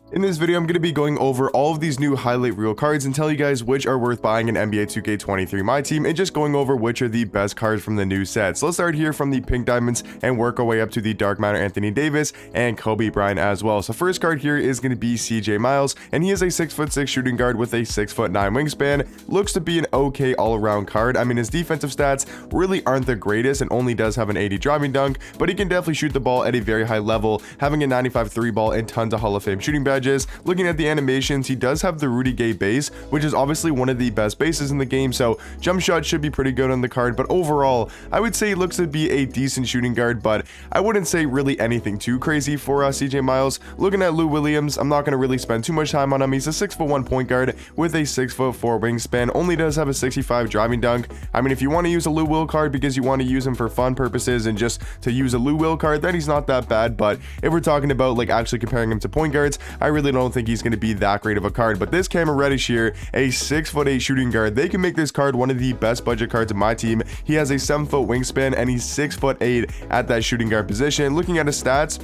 In this video, I'm going to be going over all of these new highlight reel cards and tell you guys which are worth buying in NBA 2K23 Myteam, and just going over which are the best cards from the new set. So let's start here from the pink diamonds and work our way up to the dark matter Anthony Davis and Kobe Bryant as well. So first card here is going to be CJ Miles, and he is a 6'6" shooting guard with a 6'9" wingspan. Looks to be an okay all-around card. I mean, his defensive stats really aren't the greatest and only does have an 80 driving dunk, but he can definitely shoot the ball at a very high level, having a 95 3 ball and tons of Hall of Fame shooting badges. Looking at the animations, he does have the Rudy Gay base, which is obviously one of the best bases in the game, so jump shot should be pretty good on the card. But overall, I would say he looks to be a decent shooting guard, but I wouldn't say really anything too crazy for CJ Miles. Looking at Lou Williams, I'm not going to really spend too much time on him. He's a 6'1" point guard with a 6'4" wingspan, only does have a 65 driving dunk. I mean, if you want to use a Lou Will card because you want to use him for fun purposes and just to use a Lou Will card, then he's not that bad. But if we're talking about like actually comparing him to point guards, I really don't think he's going to be that great of a card. But this Cameron Reddish here, a 6'8" shooting guard, they can make this card one of the best budget cards in my team. He has a 7-foot wingspan and he's 6'8" at that shooting guard position. Looking at his stats,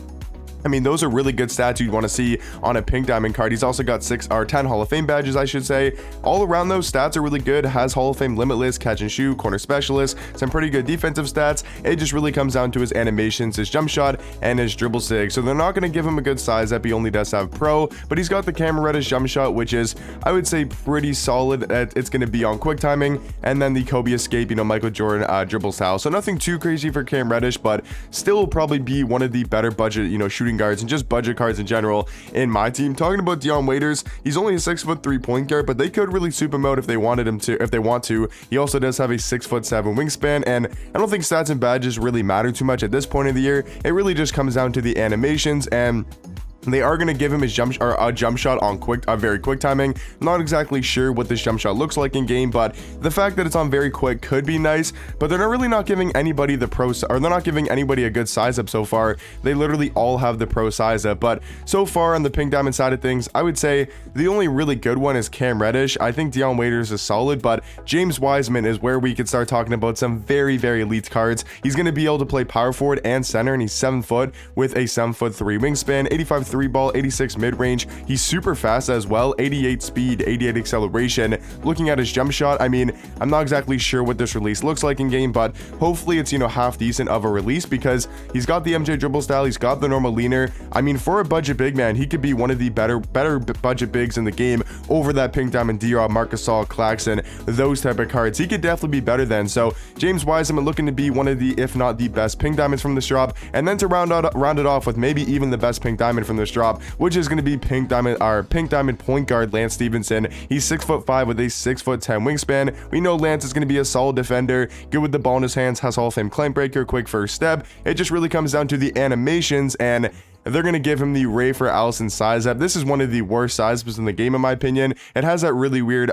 I mean, those are really good stats you'd want to see on a pink diamond card. He's also got 10 Hall of Fame badges, I should say. All around, those stats are really good. Has Hall of Fame limitless, catch and shoot, corner specialist, some pretty good defensive stats. It just really comes down to his animations, his jump shot, and his dribble sig. So they're not going to give him a good size up. He only does have pro, but he's got the Cameron Reddish jump shot, which is, I would say, pretty solid. It's going to be on quick timing, and then the Kobe escape, Michael Jordan dribble style. So nothing too crazy for Cam Reddish, but still will probably be one of the better budget, shooting guards and just budget cards in general in my team. Talking about Dion Waiters, he's only a 6'3" point guard, but they could really soup him out if they wanted him to, if they want to. He also does have a 6'7" wingspan, and I don't think stats and badges really matter too much at this point of the year. It really just comes down to the animations, and they are going to give him his jump shot on very quick timing. Not exactly sure what this jump shot looks like in game, but the fact that it's on very quick could be nice. But they're really not giving anybody the pro, or they're not giving anybody a good size up so far. They literally all have the pro size up. But so far on the pink diamond side of things, I would say the only really good one is Cam Reddish. I think Dion Waiters is solid, but James Wiseman is where we could start talking about some very, very elite cards. He's going to be able to play power forward and center, and he's 7 foot with a 7'3" wingspan, 85 3 ball, 86 mid-range. He's super fast as well, 88 speed, 88 acceleration. Looking at his jump shot, I mean, I'm not exactly sure what this release looks like in game, but hopefully it's half decent of a release, because he's got the MJ dribble style, he's got the normal leaner. I mean, for a budget big man, he could be one of the better budget bigs in the game over that pink diamond D-Rob, Marcus Gasol, Claxton, those type of cards. He could definitely be better than. So James Wiseman looking to be one of the, if not the best pink diamonds from this drop, and then to round it off with maybe even the best pink diamond from this drop, which is going to be pink diamond point guard Lance Stevenson. He's 6'5" with a 6'10" wingspan. We know Lance is going to be a solid defender, good with the ball in his hands, has Hall of Fame clamp breaker, quick first step. It just really comes down to the animations, and they're going to give him the Ray for Allison size up. This is one of the worst size ups in the game, in my opinion. It has that really weird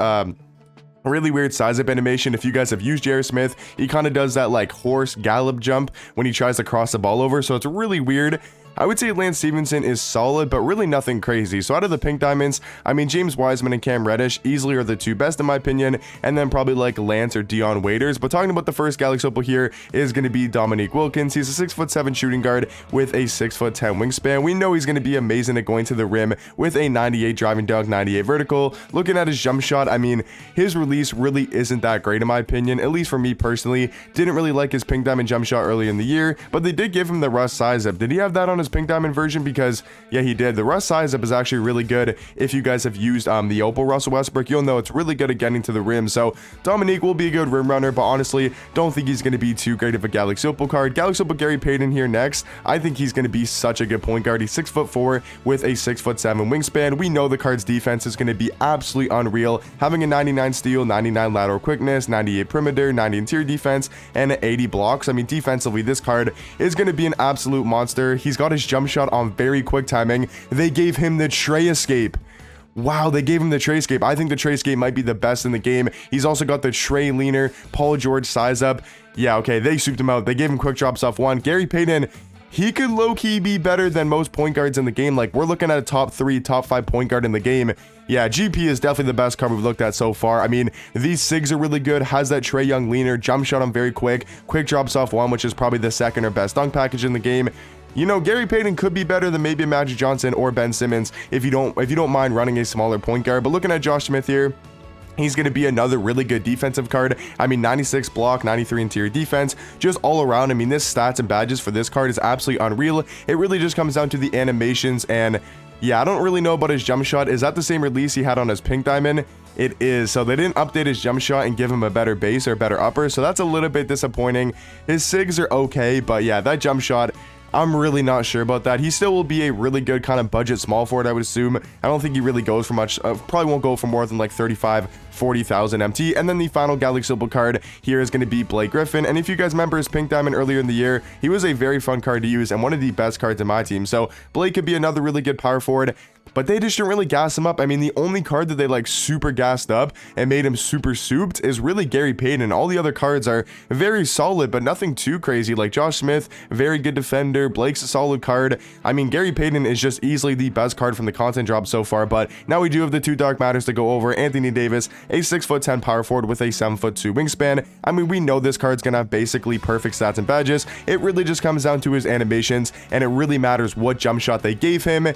size up animation. If you guys have used J.R. Smith, he kind of does that like horse gallop jump when he tries to cross the ball over, so it's really weird. I would say Lance Stevenson is solid, but really nothing crazy. So out of the pink diamonds, I mean, James Wiseman and Cam Reddish easily are the two best in my opinion, and then probably like Lance or Dion Waiters. But talking about the first Galaxy Opal here is going to be Dominique Wilkins. He's a 6'7" shooting guard with a 6'10" wingspan. We know he's going to be amazing at going to the rim with a 98 driving dunk, 98 vertical. Looking at his jump shot, I mean, his release really isn't that great in my opinion, at least for me personally. Didn't really like his pink diamond jump shot early in the year, but they did give him the Russ size up. Did he have that on his pink diamond version? Because yeah, he did. The Russ size up is actually really good. If you guys have used the Opal Russell Westbrook, you'll know it's really good at getting to the rim. So Dominique will be a good rim runner, but honestly don't think he's going to be too great of a Galaxy Opal card. Galaxy Opal Gary Payton here next. I think he's going to be such a good point guard. He's 6'4" with a 6'7" wingspan. We know the card's defense is going to be absolutely unreal, having a 99 steal, 99 lateral quickness, 98 perimeter, 90 interior defense, and 80 blocks. I mean, defensively this card is going to be an absolute monster. He's got his jump shot on very quick timing. They gave him the Trey escape. Wow, they gave him the Trey escape. I think the Trey escape might be the best in the game. He's also got the Trey leaner, Paul George size up. Yeah, okay, they souped him out. They gave him quick drops off one. Gary Payton, he could low-key be better than most point guards in the game. Like, we're looking at a top 3, top 5 point guard in the game. Yeah, GP is definitely the best card we've looked at so far. I mean, these SIGs are really good. Has that Trae Young leaner, jump shot on very quick drops off one, which is probably the second or best dunk package in the game. you know, Gary Payton could be better than maybe Magic Johnson or Ben Simmons if you don't mind running a smaller point guard. But looking at Josh Smith here, he's going to be another really good defensive card. I mean, 96 block, 93 interior defense, just all around. I mean, this stats and badges for this card is absolutely unreal. It really just comes down to the animations, and yeah, I don't really know about his jump shot. Is that the same release he had on his pink diamond? It is. So they didn't update his jump shot and give him a better base or better upper, so that's a little bit disappointing. His SIGs are okay, but yeah, that jump shot, I'm really not sure about that. He still will be a really good kind of budget small forward, I would assume. I don't think he really goes for much. Probably won't go for more than like 40,000 MT. And then the final Galaxy Opal card here is going to be Blake Griffin. And if you guys remember his pink diamond earlier in the year, he was a very fun card to use and one of the best cards in my team. So Blake could be another really good power forward, but they just didn't really gas him up. I mean, the only card that they like super gassed up and made him super souped is really Gary Payton. All the other cards are very solid, but nothing too crazy. Like Josh Smith, very good defender. Blake's a solid card. I mean, Gary Payton is just easily the best card from the content drop so far, but now we do have the two dark matters to go over. Anthony Davis, a 6'10" power forward with a 7'2" wingspan. I mean, we know this card's gonna have basically perfect stats and badges. It really just comes down to his animations, and it really matters what jump shot they gave him,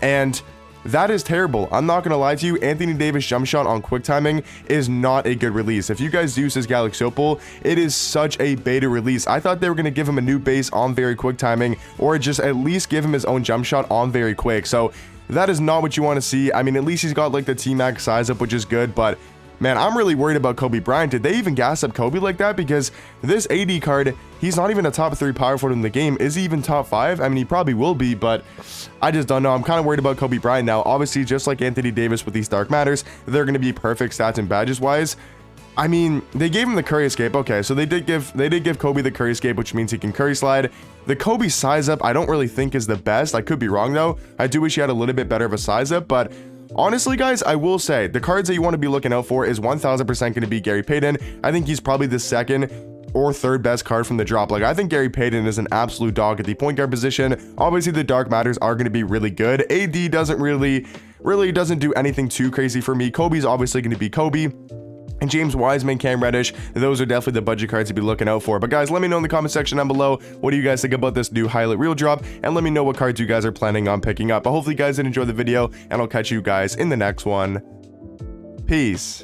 and that is terrible. I'm not gonna lie to you, Anthony Davis jump shot on quick timing is not a good release. If you guys use his Galaxy Opal, it is such a beta release. I thought they were gonna give him a new base on very quick timing, or just at least give him his own jump shot on very quick. So that is not what you want to see. I mean, at least he's got like the T-Max size up, which is good, but man, I'm really worried about Kobe Bryant. Did they even gas up Kobe like that? Because this AD card, he's not even a top 3 power forward in the game. Is he even top 5? I mean, he probably will be, but I just don't know. I'm kind of worried about Kobe Bryant now. Obviously, just like Anthony Davis with these dark matters, they're going to be perfect stats and badges wise. I mean, they gave him the Curry escape. Okay, so they did give Kobe the Curry escape, which means he can Curry slide. The Kobe size up, I don't really think is the best. I could be wrong though. I do wish he had a little bit better of a size up, but honestly, guys, I will say the cards that you want to be looking out for is 1000% going to be Gary Payton. I think he's probably the second or third best card from the drop. Like, I think Gary Payton is an absolute dog at the point guard position. Obviously, the dark matters are going to be really good. AD doesn't really doesn't do anything too crazy for me. Kobe's obviously going to be Kobe. And James Wiseman, Cam Reddish, those are definitely the budget cards to be looking out for. But guys, let me know in the comment section down below, what do you guys think about this new highlight reel drop? And let me know what cards you guys are planning on picking up. But hopefully you guys did enjoy the video, and I'll catch you guys in the next one. Peace.